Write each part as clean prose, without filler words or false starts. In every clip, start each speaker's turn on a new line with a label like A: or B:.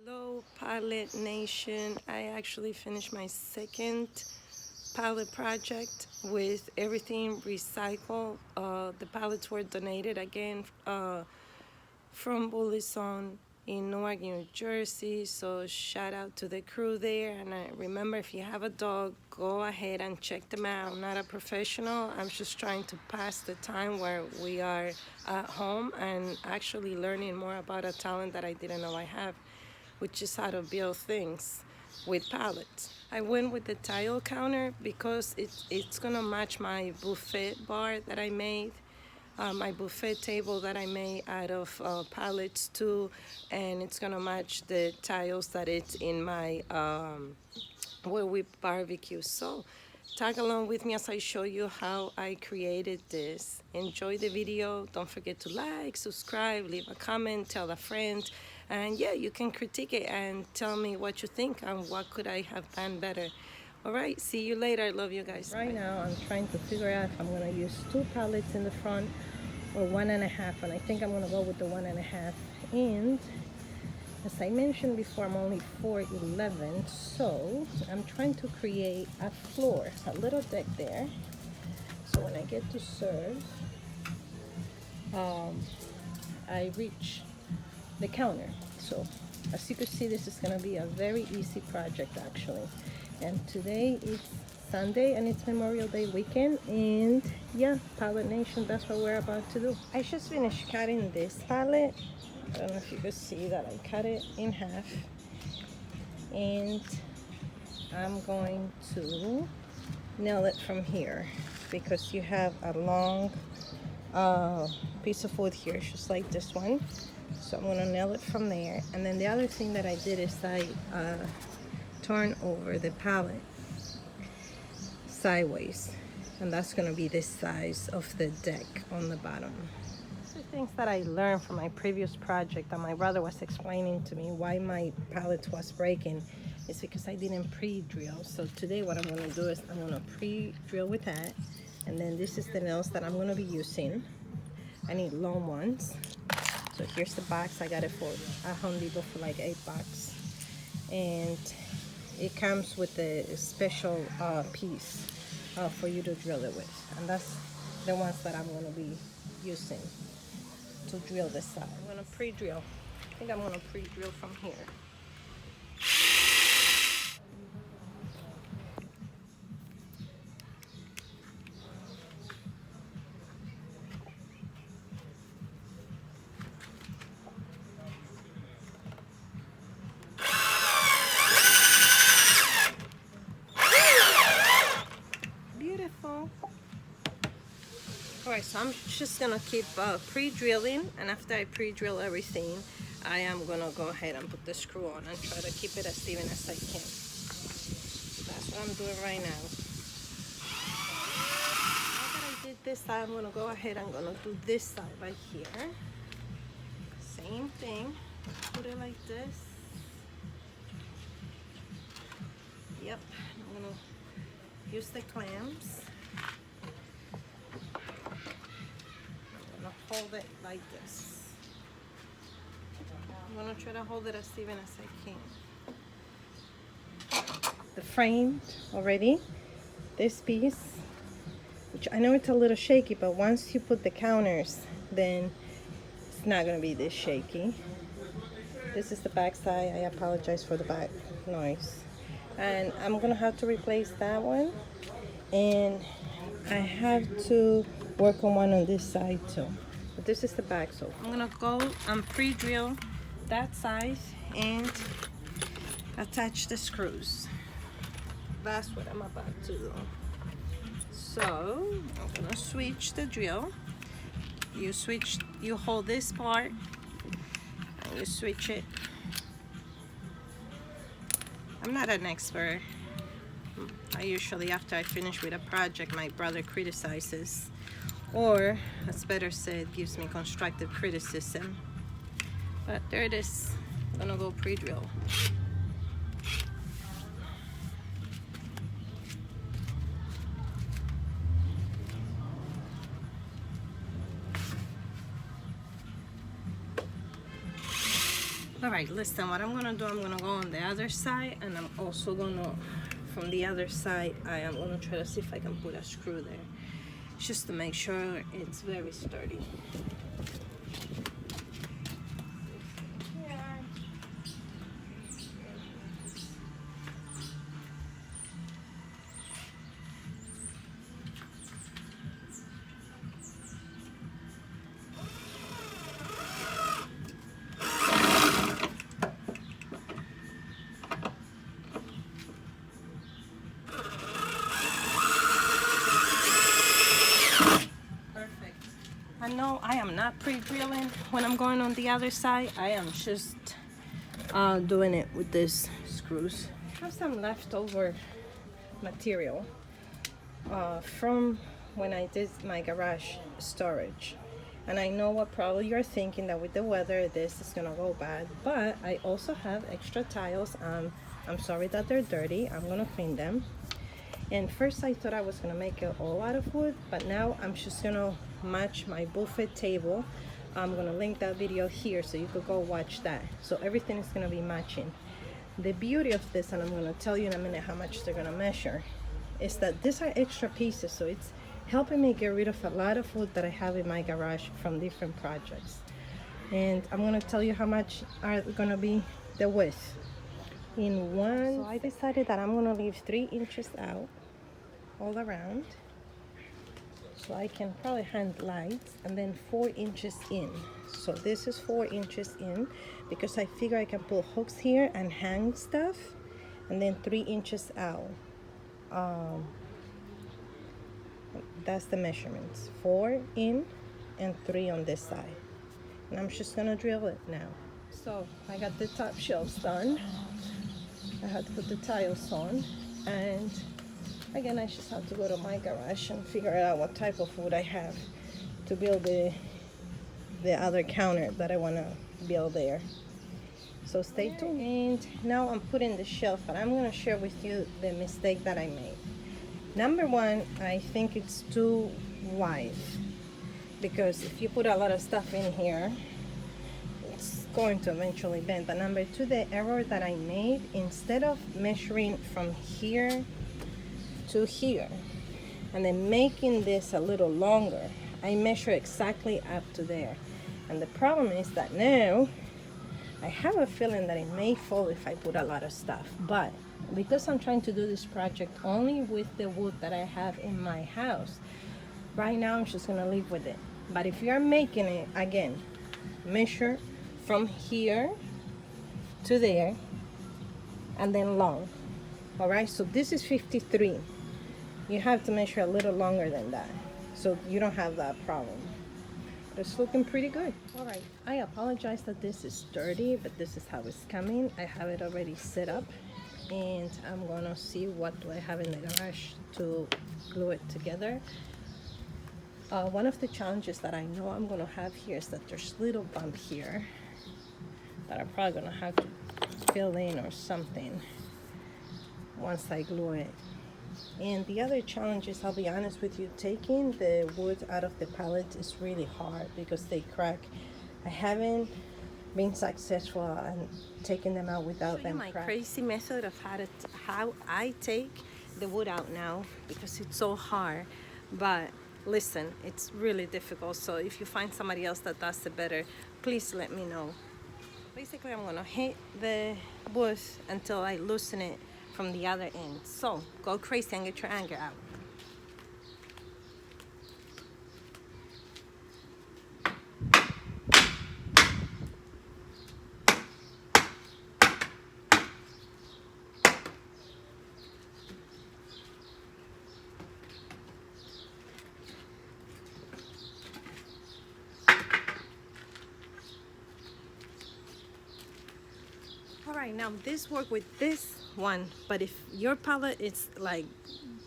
A: Hello, Pallet Nation. I actually finished my second pallet project with everything recycled. The pallets were donated again from Bullison in Newark, New Jersey. So shout out to the crew there. And remember, if you have a dog, go ahead and check them out. I'm not a professional. I'm just trying to pass the time where we are at home and actually learning more about a talent that I didn't know I have, which is how to build things with pallets. I went with the tile counter because it's gonna match my buffet bar that I made, my buffet table that I made out of pallets too, and it's gonna match the tiles that it's in my where we barbecue. So tag along with me as I show you how I created this. Enjoy the video. Don't forget to like, subscribe, leave a comment, tell a friend, and yeah, you can critique it and tell me what you think and what could I have done better. All right, see you later. I love you guys. Right now I'm trying to figure out if I'm gonna use 2 pallets in the front or 1.5, and I think I'm gonna go with the 1.5. And as I mentioned before, I'm only 4'11", so I'm trying to create a floor, a little deck there. So when I get to serve, I reach the counter. So as you can see, this is going to be a very easy project actually. And today is Sunday and it's Memorial Day weekend, and yeah, Pallet Nation, that's what we're about to do. I just finished cutting this pallet. I don't know if you can see that I cut it in half, and I'm going to nail it from here because you have a long piece of wood here just like this one. So I'm going to nail it from there. And then the other thing that I did is I turn over the pallet sideways, and that's going to be the size of the deck on the bottom. The things that I learned from my previous project that my brother was explaining to me why my pallet was breaking is because I didn't pre-drill. So today what I'm going to do is I'm going to pre-drill with that, and then this is the nails that I'm going to be using. I need long ones. So here's the box. I got it for a Home Depot for like $8, and it comes with a special piece for you to drill it with, and that's the ones that I'm going to be using to drill this side. I'm going to pre-drill. I think I'm going to pre-drill from here. Beautiful. Alright, so I'm just going to keep pre-drilling, and after I pre-drill everything, I am going to go ahead and put the screw on and try to keep it as even as I can. That's what I'm doing right now. Now that I did this side, I'm going to go ahead and I'm going to do this side right here. Same thing. Put it like this. Yep. I'm going to use the clamps. Hold it like this. I'm gonna try to hold it as even as I can. The frame already, this piece, which I know it's a little shaky, but once you put the counters, then it's not gonna be this shaky. This is the back side. I apologize for the back noise. And I'm gonna have to replace that one, and I have to work on one on this side too. But this is the back, so I'm gonna go and pre-drill that side and attach the screws. That's what I'm about to do. So I'm gonna switch the drill. You hold this part and you switch it. I'm not an expert. I usually, after I finish with a project, my brother criticizes, or as better said, gives me constructive criticism. But there it is. I'm gonna go pre-drill. All right, listen, what I'm gonna do, I'm gonna go on the other side, and I'm also gonna, from the other side, I am gonna try to see if I can put a screw there, just to make sure it's very sturdy. No, I am not pre-drilling when I'm going on the other side. I am just doing it with these screws. I have some leftover material from when I did my garage storage. And I know what probably you're thinking, that with the weather this is gonna go bad, but I also have extra tiles. I'm sorry that they're dirty. I'm gonna clean them. And first I thought I was gonna make it all out of wood, but now I'm just gonna match my buffet table. I'm gonna link that video here so you could go watch that. So everything is gonna be matching. The beauty of this, and I'm gonna tell you in a minute how much they're gonna measure, is that these are extra pieces, so it's helping me get rid of a lot of wood that I have in my garage from different projects. And I'm gonna tell you how much are gonna be the width in one. So I decided that I'm gonna leave 3 inches out all around, so I can probably hang lights, and then 4 inches in. So this is 4 inches in, because I figure I can pull hooks here and hang stuff, and then 3 inches out. That's the measurements, 4 in and 3 on this side. And I'm just gonna drill it now. So I got the top shelves done. I had to put the tiles on, and again I just have to go to my garage and figure out what type of wood I have to build the other counter that I want to build there. So stay tuned. And now I'm putting the shelf, and I'm going to share with you the mistake that I made. Number one, I think it's too wide, because if you put a lot of stuff in here, it's going to eventually bend. But number two, the error that I made, instead of measuring from here to here and then making this a little longer, I measure exactly up to there. And the problem is that now I have a feeling that it may fall if I put a lot of stuff, but because I'm trying to do this project only with the wood that I have in my house right now, I'm just gonna live with it. But if you're making it, again, measure from here to there and then long. All right, so this is 53. You have to measure a little longer than that, so you don't have that problem. But it's looking pretty good. All right, I apologize that this is dirty, but this is how it's coming. I have it already set up, and I'm gonna see what do I have in the garage to glue it together. One of the challenges that I know I'm gonna have here is that there's a little bump here that I'm probably gonna have to fill in or something once I glue it. And the other challenge is, I'll be honest with you, taking the wood out of the pallet is really hard because they crack. I haven't been successful in taking them out without them cracking. My crazy method of how I take the wood out now, because it's so hard. But listen, it's really difficult. So if you find somebody else that does it better, please let me know. Basically, I'm gonna hit the wood until I loosen it from the other end. So go crazy and get your anger out. All right, now this work with this one, but if your palette is like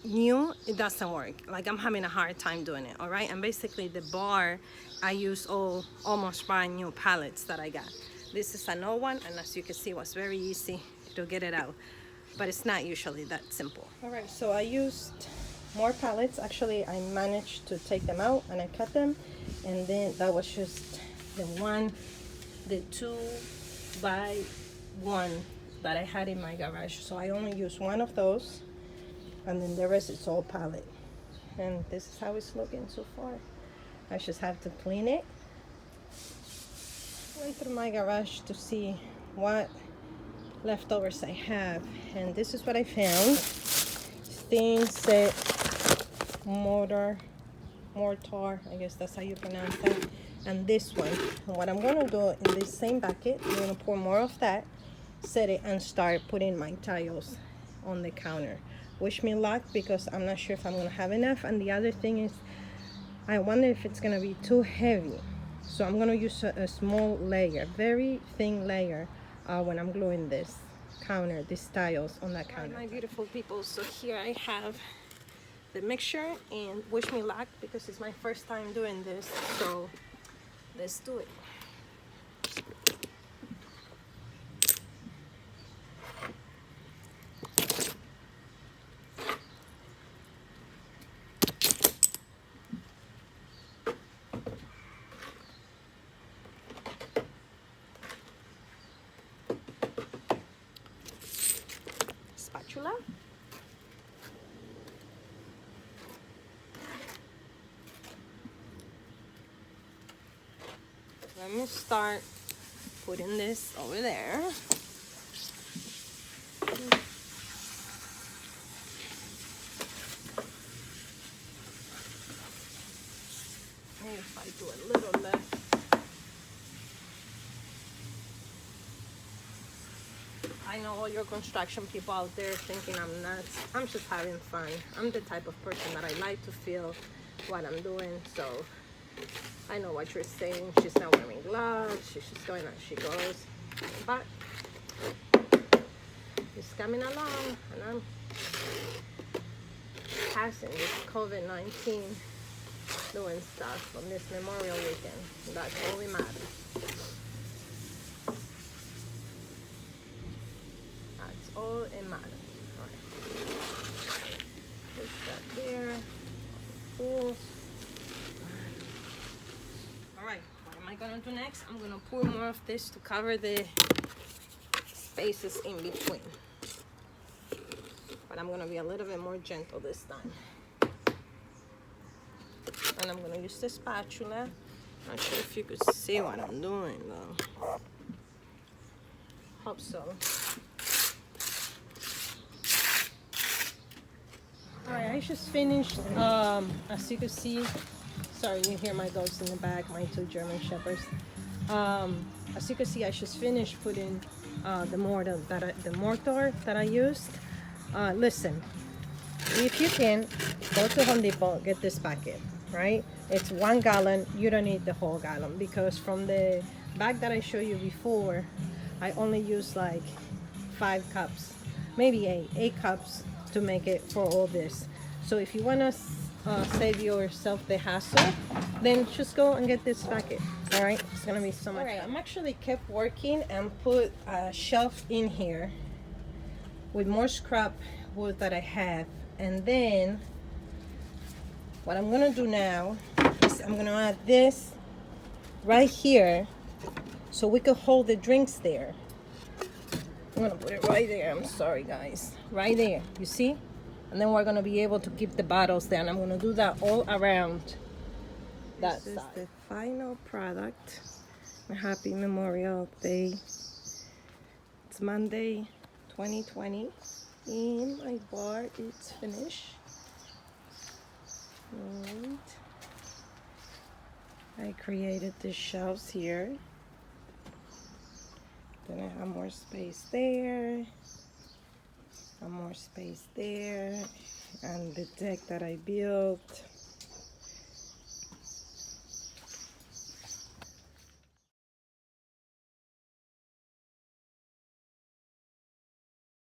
A: new, it doesn't work. Like, I'm having a hard time doing it. All right, and basically the bar, I use all almost brand new palettes that I got. This is an old one, and as you can see, it was very easy to get it out, but it's not usually that simple. All right, so I used more palettes. Actually, I managed to take them out and I cut them, and then that was just the 2 by one that I had in my garage. So I only use one of those, and then the rest is all pallet. And this is how it's looking so far. I just have to clean it. Went through my garage to see what leftovers I have, and this is what I found. Thin set mortar, I guess that's how you pronounce that. And this one, and what I'm gonna do in this same bucket, I'm gonna pour more of that, set it, and start putting my tiles on the counter. Wish me luck, because I'm not sure if I'm gonna have enough. And the other thing is, I wonder if it's gonna be too heavy, so I'm gonna use a small layer, very thin layer, when I'm gluing this counter, these tiles on that counter. My beautiful people, so here I have the mixture, and wish me luck, because it's my first time doing this, so let's do it. Spatula. Let me start putting this over there. Maybe if I do a little less. I know all your construction people out there thinking I'm nuts. I'm just having fun. I'm the type of person that I like to feel what I'm doing, so I know what you're saying. She's not wearing gloves. She's just going as she goes. But it's coming along, and I'm passing this COVID-19 doing stuff on this Memorial Weekend. That's all that matters. That's all it matters. All right. Push that there. Cool. Alright, what am I gonna do next? I'm gonna pour more of this to cover the spaces in between. But I'm gonna be a little bit more gentle this time. And I'm gonna use the spatula. Not sure if you could see what I'm doing though. Hope so. Alright, I just finished, as you can see, sorry, you hear my dogs in the back, my two German shepherds. As you can see, I just finished putting the mortar that I used. Listen, if you can, go to Home Depot, get this bucket, right? It's 1 gallon. You don't need the whole gallon, because from the bag that I showed you before, I only use like 5 cups, maybe 8 cups to make it for all this. So if you want to save yourself the hassle, then just go and get this bucket. All right, it's gonna be so much fun. I'm actually kept working and put a shelf in here with more scrap wood that I have, and then what I'm gonna do now is I'm gonna add this right here so we can hold the drinks there. I'm gonna put it right there. I'm sorry guys, right there, you see? And then we're gonna be able to keep the bottles there, and I'm gonna do that all around that side. This is the final product. Happy Memorial Day. It's Monday 2020, and my bar is finished. And I created the shelves here. Then I have more space there, and more space there, and the deck that I built.